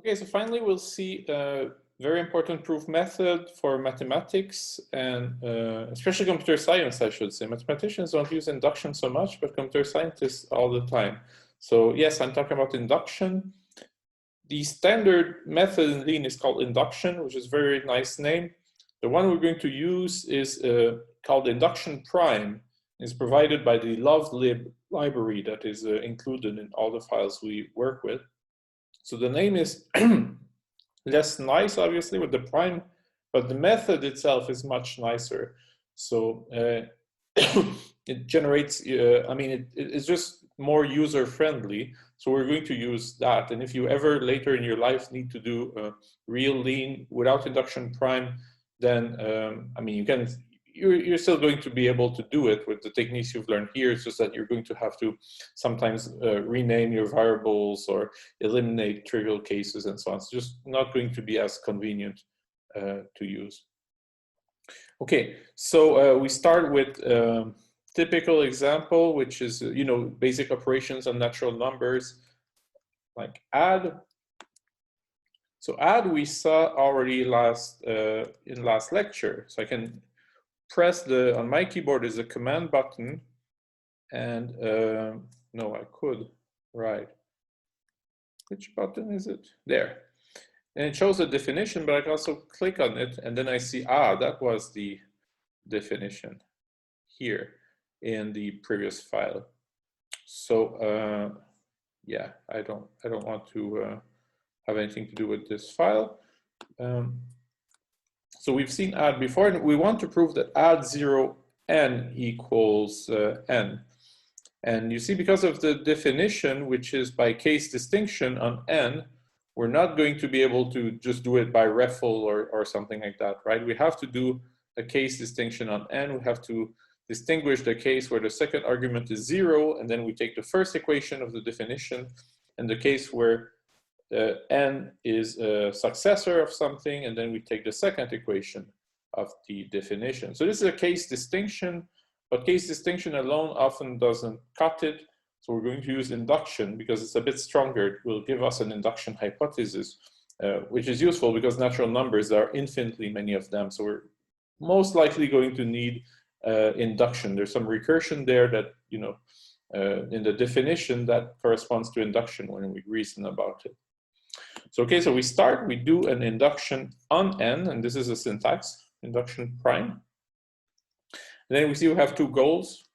Okay, so finally we'll see a very important proof method for mathematics and especially computer science, I should say. Mathematicians don't use induction so much, but computer scientists all the time. So yes, I'm talking about induction. The standard method in Lean is called induction, which is a very nice name. The one we're going to use is called induction prime. It's provided by the lovelib library that is included in all the files we work with. So the name is less nice, obviously, with the prime, but the method itself is much nicer. So it generates, it's just more user-friendly. So we're going to use that. And if you ever later in your life need to do real Lean without induction prime, then, you're still going to be able to do it with the techniques you've learned here. It's just that you're going to have to sometimes rename your variables or eliminate trivial cases and so on. It's just not going to be as convenient to use. Okay, so we start with typical example, which is basic operations on natural numbers like add. So add we saw already in last lecture. So I can press on my keyboard is a command button, and no, I could, right. Which button is it? There. And it shows a definition, but I can also click on it, and then I see, that was the definition here in the previous file. So yeah, I don't want to have anything to do with this file. So we've seen add before, and we want to prove that add 0 n equals n. And you see, because of the definition, which is by case distinction on n, we're not going to be able to just do it by REFL or something like that, right? We have to do a case distinction on n. We have to distinguish the case where the second argument is 0, and then we take the first equation of the definition, and the case where n is a successor of something, and then we take the second equation of the definition. So this is a case distinction, but case distinction alone often doesn't cut it. So we're going to use induction because it's a bit stronger. It will give us an induction hypothesis, which is useful because natural numbers, there are infinitely many of them. So we're most likely going to need induction. There's some recursion there that, in the definition that corresponds to induction when we reason about it. So, okay, so we do an induction on n, and this is a syntax, induction prime. And then we see we have two goals.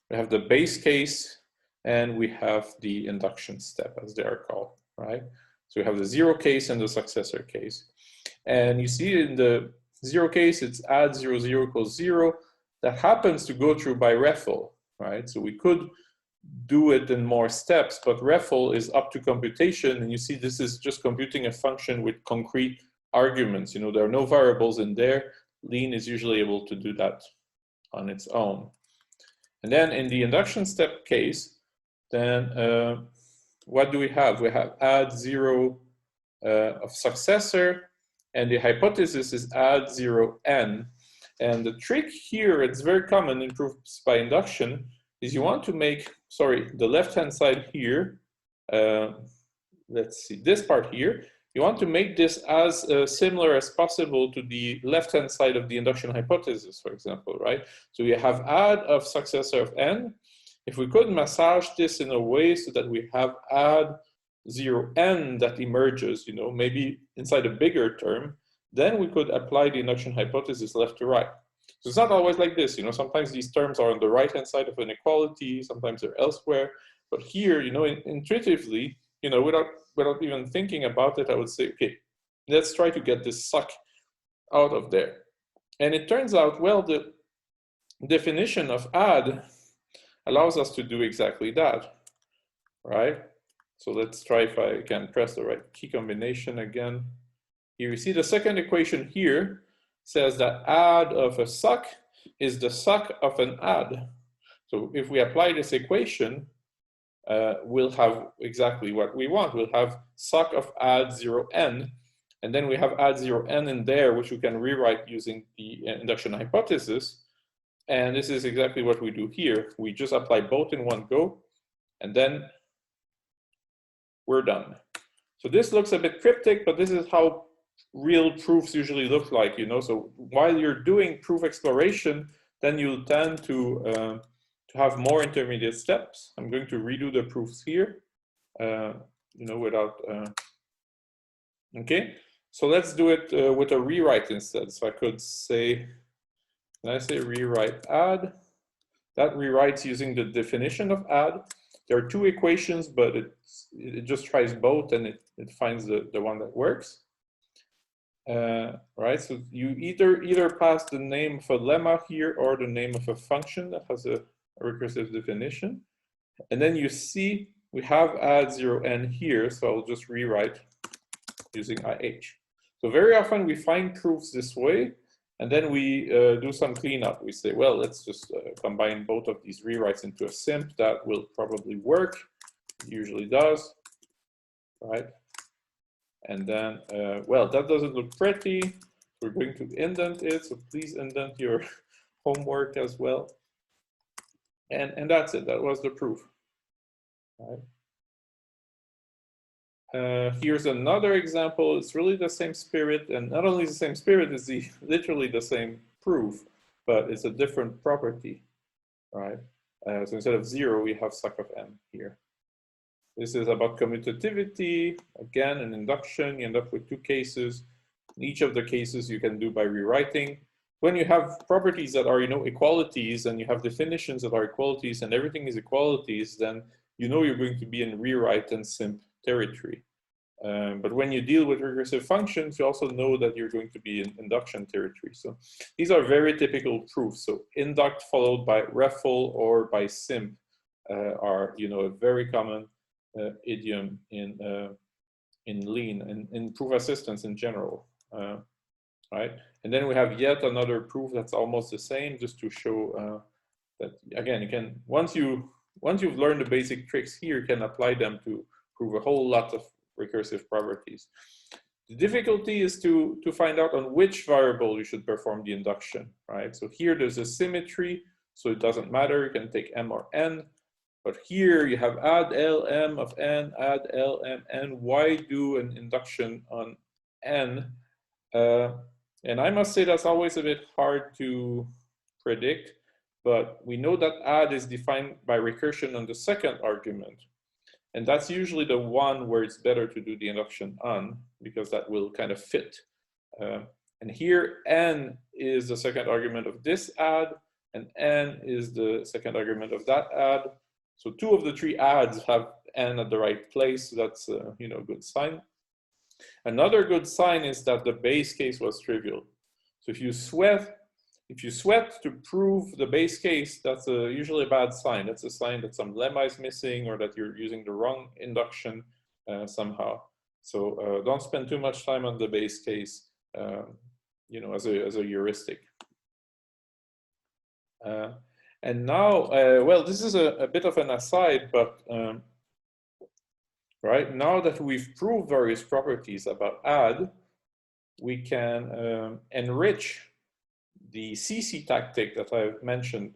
We have the base case, and we have the induction step, as they are called, right? So we have the 0 case and the successor case. And you see in the 0 case, it's add 0, 0 equals 0. That happens to go through by REFL, right? So we could do it in more steps, but REFL is up to computation, and you see this is just computing a function with concrete arguments. There are no variables in there. Lean is usually able to do that on its own. And then in the induction step case, then what do we have? We have add 0 of successor, and the hypothesis is add 0 n. And the trick here, it's very common in proofs by induction, is you want to make, the left-hand side here, let's see, this part here, you want to make this as similar as possible to the left-hand side of the induction hypothesis, for example, right? So we have add of successor of n. If we could massage this in a way so that we have add 0 n that emerges, maybe inside a bigger term, then we could apply the induction hypothesis left to right. So it's not always like this, sometimes these terms are on the right-hand side of an equality, sometimes they're elsewhere. But here, intuitively, without even thinking about it, I would say, okay, let's try to get this suck out of there. And it turns out, well, the definition of add allows us to do exactly that, right? So let's try if I can press the right key combination again. Here you see the second equation here says that add of a suck is the suck of an add. So if we apply this equation, we'll have exactly what we want. We'll have suck of add 0 n, and then we have add 0 n in there, which we can rewrite using the induction hypothesis. And this is exactly what we do here. We just apply both in one go, and then we're done. So this looks a bit cryptic, but this is how real proofs usually look like, you know. So while you're doing proof exploration, then you'll tend to have more intermediate steps. I'm going to redo the proofs here, you know, without, okay. So let's do it with a rewrite instead. So I could say, when I say rewrite add, that rewrites using the definition of add. There are two equations, but it just tries both and it finds the one that works. Right, so you either pass the name of a lemma here or the name of a function that has a recursive definition. And then you see we have add 0n here, so I'll just rewrite using IH. So very often we find proofs this way, and then we do some cleanup. We say, well, let's just combine both of these rewrites into a simp. That will probably work. It usually does, right? And then, well, that doesn't look pretty. We're going to indent it, so please indent your homework as well. And that's it. That was the proof. Right. Here's another example. It's really the same spirit, and not only the same spirit, it's literally the same proof, but it's a different property, right? So instead of 0, we have suc of m here. This is about commutativity. Again, in induction, you end up with two cases. In each of the cases you can do by rewriting. When you have properties that are, you know, equalities, and you have definitions that are equalities, and everything is equalities, then you know you're going to be in rewrite and simp territory. But when you deal with recursive functions, you also know that you're going to be in induction territory. So these are very typical proofs. So induct followed by refl or by simp are, you know, a very common idiom in Lean and in proof assistance in general, right? And then we have yet another proof that's almost the same, just to show that again, you can once you've learned the basic tricks here, you can apply them to prove a whole lot of recursive properties. The difficulty is to find out on which variable you should perform the induction, right? So here there's a symmetry, so it doesn't matter. You can take m or n. But here you have add lm of n, add lm n. Why do an induction on n? And I must say that's always a bit hard to predict, but we know that add is defined by recursion on the second argument. And that's usually the one where it's better to do the induction on, because that will kind of fit. And here n is the second argument of this add, and n is the second argument of that add. So two of the three adds have n at the right place. So that's you know, a good sign. Another good sign is that the base case was trivial. So if you sweat to prove the base case, that's usually a bad sign. That's a sign that some lemma is missing or that you're using the wrong induction somehow. So don't spend too much time on the base case, you know, as a heuristic. And now, well, this is a bit of an aside, but right now that we've proved various properties about add, we can enrich the CC tactic that I've mentioned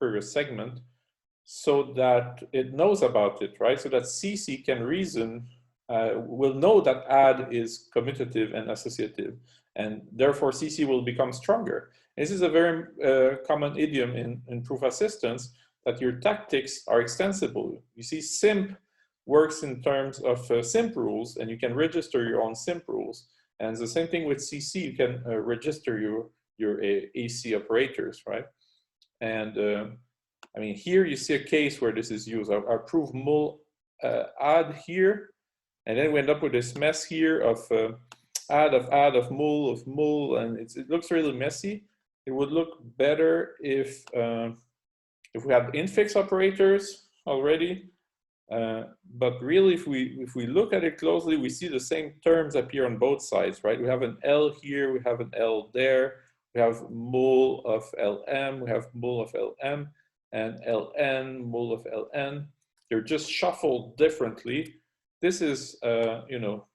previous segment, so that it knows about it, right? So that CC can reason, will know that add is commutative and associative, and therefore CC will become stronger. This is a very common idiom in proof assistance, that your tactics are extensible. You see, simp works in terms of simp rules, and you can register your own simp rules. And the same thing with CC, you can register your AC operators, right? And I mean, here you see a case where this is used. I'll prove mul add here, and then we end up with this mess here of add of mul, and it looks really messy. It would look better if we had infix operators already. But really, if we look at it closely, we see the same terms appear on both sides, right? We have an L here, we have an L there, we have mul of Lm, we have mul of Lm, and Ln, mul of Ln. They're just shuffled differently. This is, you know,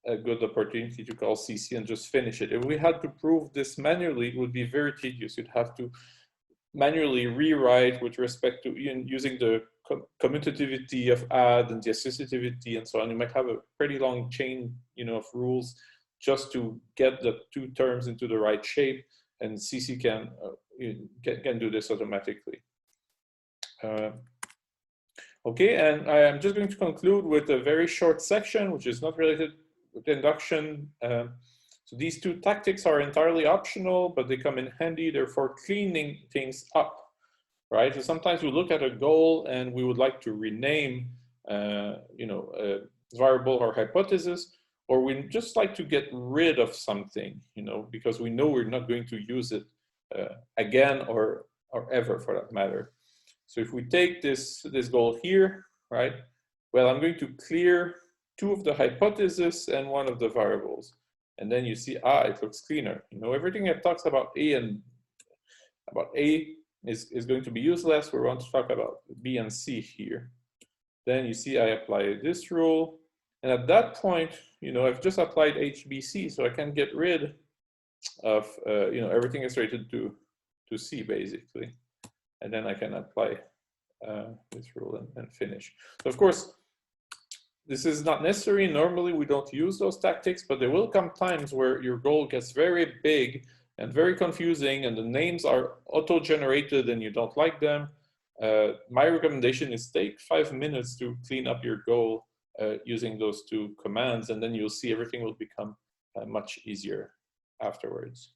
a good opportunity to call CC and just finish it. If we had to prove this manually, it would be very tedious. You'd have to manually rewrite with respect to using the commutativity of add and the associativity and so on. You might have a pretty long chain, of rules just to get the two terms into the right shape, and CC can do this automatically. Okay, and I am just going to conclude with a very short section, which is not related with induction. So these two tactics are entirely optional, but they come in handy. They're for cleaning things up, right? So sometimes we look at a goal and we would like to rename, a variable or hypothesis, or we just like to get rid of something, because we know we're not going to use it again or ever, for that matter. So if we take this goal here, right? Well, I'm going to clear two of the hypotheses and one of the variables. And then you see, it looks cleaner. Everything that talks about A is going to be useless. We want to talk about B and C here. Then you see I apply this rule. And at that point, I've just applied HBC, so I can get rid of, everything is rated to C, basically. And then I can apply this rule and finish. So of course, this is not necessary. Normally, we don't use those tactics, but there will come times where your goal gets very big and very confusing, and the names are auto-generated and you don't like them. My recommendation is take 5 minutes to clean up your goal using those two commands, and then you'll see everything will become much easier afterwards.